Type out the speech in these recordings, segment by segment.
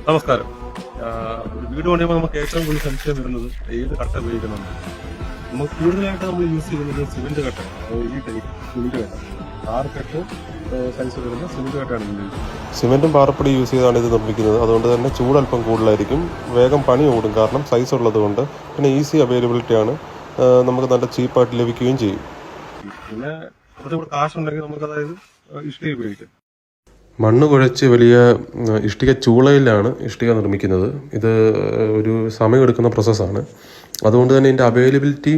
നമസ്കാരം. വീട് പണിയുമ്പോൾ നമുക്ക് ഏറ്റവും കൂടുതൽ സംശയം വരുന്നത് ഏത് കട്ട ഉപയോഗിക്കുന്നുണ്ട്. നമുക്ക് കൂടുതലായിട്ട് നമ്മൾ യൂസ് ചെയ്യുന്നത് സിമെന്റ് കട്ടാണ്. ഈ ടൈപ്പ് സിമെന്റ് കട്ട 6 കട്ട് സൈസ് വരുന്ന സിമെന്റ് കട്ടാണ് ഉപയോഗിക്കുന്നത്. സിമെന്റും പാറപ്പൊടി യൂസ് ചെയ്താണ് ഇത് നിർമ്മിക്കുന്നത്. അതുകൊണ്ട് തന്നെ ചൂടല്പം കൂടുതലായിരിക്കും, വേഗം പണി ഓടും, കാരണം സൈസ് ഉള്ളത് കൊണ്ട്. പിന്നെ ഈസി അവൈലബിലിറ്റി ആണ്, നമുക്ക് നല്ല ചീപ്പായിട്ട് ലഭിക്കുകയും ചെയ്യും. പിന്നെ കുറച്ചുകൂടി കാശുണ്ടെങ്കിൽ നമുക്ക് അതായത് ഇഷ്ടിക ഉപയോഗിക്കാം. മണ്ണ് കുഴച്ച് വലിയ ഇഷ്ടിക ചൂളയിലാണ് ഇഷ്ടിക നിർമ്മിക്കുന്നത്. ഇത് ഒരു സമയമെടുക്കുന്ന പ്രോസസ്സാണ്. അതുകൊണ്ട് തന്നെ ഇതിൻ്റെ അവൈലബിലിറ്റി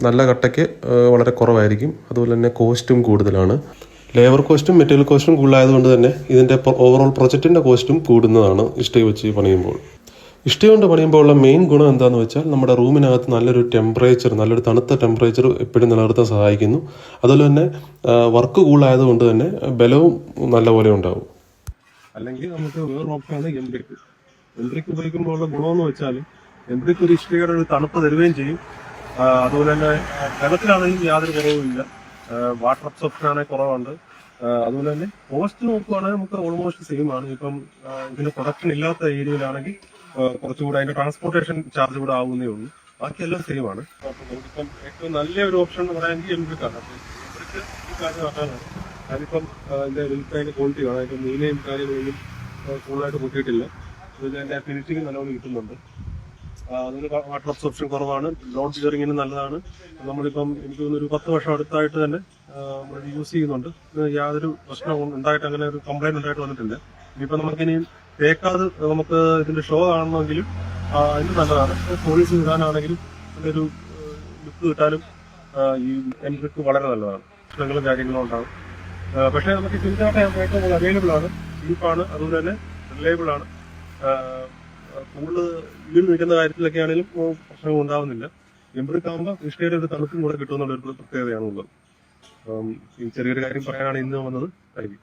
നല്ല കട്ടയ്ക്ക് വളരെ കുറവായിരിക്കും. അതുപോലെ തന്നെ കോസ്റ്റും കൂടുതലാണ്. ലേബർ കോസ്റ്റും മെറ്റീരിയൽ കോസ്റ്റും കൂടുതലായതുകൊണ്ട് തന്നെ ഇതിൻ്റെ ഓവറോൾ പ്രൊജക്റ്റിൻ്റെ കോസ്റ്റും കൂടുന്നതാണ് ഇഷ്ടിക വെച്ച് പണിയുമ്പോൾ. ഇഷ്ടിക കൊണ്ട് പണിയുമ്പോൾ ഉള്ള മെയിൻ ഗുണം എന്താണെന്ന് വെച്ചാൽ നമ്മുടെ റൂമിനകത്ത് നല്ലൊരു തണുത്ത ടെമ്പറേച്ചർ എപ്പോഴും നിലനിർത്താൻ സഹായിക്കുന്നു. അതുപോലെ തന്നെ വർക്ക് കൂളായതുകൊണ്ട് തന്നെ ബലവും നല്ലപോലെ ഉണ്ടാവും. അല്ലെങ്കിൽ നമുക്ക് വേറൊരു ഓപ്ഷനാണ് എംബ്രിക്ക്. എംബ്രിക്ക് ഉപയോഗിക്കുമ്പോൾ ഉള്ള ഗുണമെന്ന് വെച്ചാൽ എംബ്രിക്ക് ഒരു ഇഷ്ടികയുടെ ഒരു തണുപ്പ് തരുകയും ചെയ്യും. അതുപോലെ തന്നെ വെള്ളത്തിലാണെങ്കിലും യാതൊരു കുറവുമില്ല. വാട്ടർ അബ്സോർപ്ഷൻ ആണെങ്കിൽ കുറവുണ്ട്. അതുപോലെ തന്നെ കോസ്റ്റ് നോക്കുകയാണെങ്കിൽ നമുക്ക് ഓൾമോസ്റ്റ് സെയിം ആണ്. ഇപ്പം ഇതിന്റെ പ്രൊഡക്ഷൻ ഇല്ലാത്ത ഏരിയയിലാണെങ്കിൽ കുറച്ചുകൂടെ അതിന്റെ ട്രാൻസ്പോർട്ടേഷൻ ചാർജ് കൂടെ ആവുന്നേ ഉള്ളൂ. ബാക്കിയെല്ലാം സെയിം ആണ്. നമുക്കിപ്പം ഏറ്റവും നല്ല ഒരു ഓപ്ഷൻ എന്ന് പറയാമെങ്കിൽ എംബ്രിക്കാണ്. എംബ്രിക്ക് ഈ കാര്യം പറഞ്ഞാലാണ് അതിപ്പം അതിന്റെ വിൽക്കാൻ്റെ ക്വാളിറ്റി കാണാം. ഇപ്പം നീലയും കാര്യങ്ങളൊന്നും കൂടുതലായിട്ട് പൊട്ടിയിട്ടില്ല. അതിന്റെ ഫിനിഷിങ് നല്ലോണം കിട്ടുന്നുണ്ട്. അതിന് വാട്ടർ അബ്സോർപ്ഷൻ കുറവാണ്. ലോഡ് ഷിയറിങ്ങിന് നല്ലതാണ്. നമ്മളിപ്പം എനിക്ക് തോന്നുന്നു ഒരു 10 വർഷം അടുത്തായിട്ട് തന്നെ നമ്മൾ യൂസ് ചെയ്യുന്നുണ്ട്. യാതൊരു പ്രശ്നം ഉണ്ടായിട്ട് അങ്ങനെ ഒരു കംപ്ലൈന്റ് ഉണ്ടായിട്ട് വന്നിട്ടില്ല. ഇനിയിപ്പം നമുക്കിനി തേക്കാതെ നമുക്ക് ഇതിന്റെ ഷോ കാണണമെങ്കിലും അതിന് നല്ലതാണ്. പോളിഷ് ഇടാനാണെങ്കിലും അതിന്റെ ഒരു ലുക്ക് കിട്ടാനും ഈ എംബ്രിക്ക് വളരെ നല്ലതാണ്. പ്രശ്നങ്ങളും കാര്യങ്ങളും ഉണ്ടാകും. പക്ഷേ നമുക്ക് സിമെന്റ് ഏറ്റവും കൂടുതൽ അവൈലബിൾ ആണ്, ചീപ്പാണ്, അതുപോലെ തന്നെ റിലയബിൾ ആണ്. കൂടുതൽ വീട് നിൽക്കുന്ന കാര്യത്തിലൊക്കെ ആണെങ്കിലും പ്രശ്നങ്ങൾ ഉണ്ടാവുന്നില്ല. എംബ്രിക്ക് ആകുമ്പോൾ ഇഷ്ടികയുടെ ഒരു തണുപ്പും കൂടെ കിട്ടുമെന്നുള്ള ഒരു പ്രത്യേകതയാണുള്ളത്. ഈ ചെറിയൊരു കാര്യം പറയാനാണ് ഇന്ന് വന്നത്. Thank you.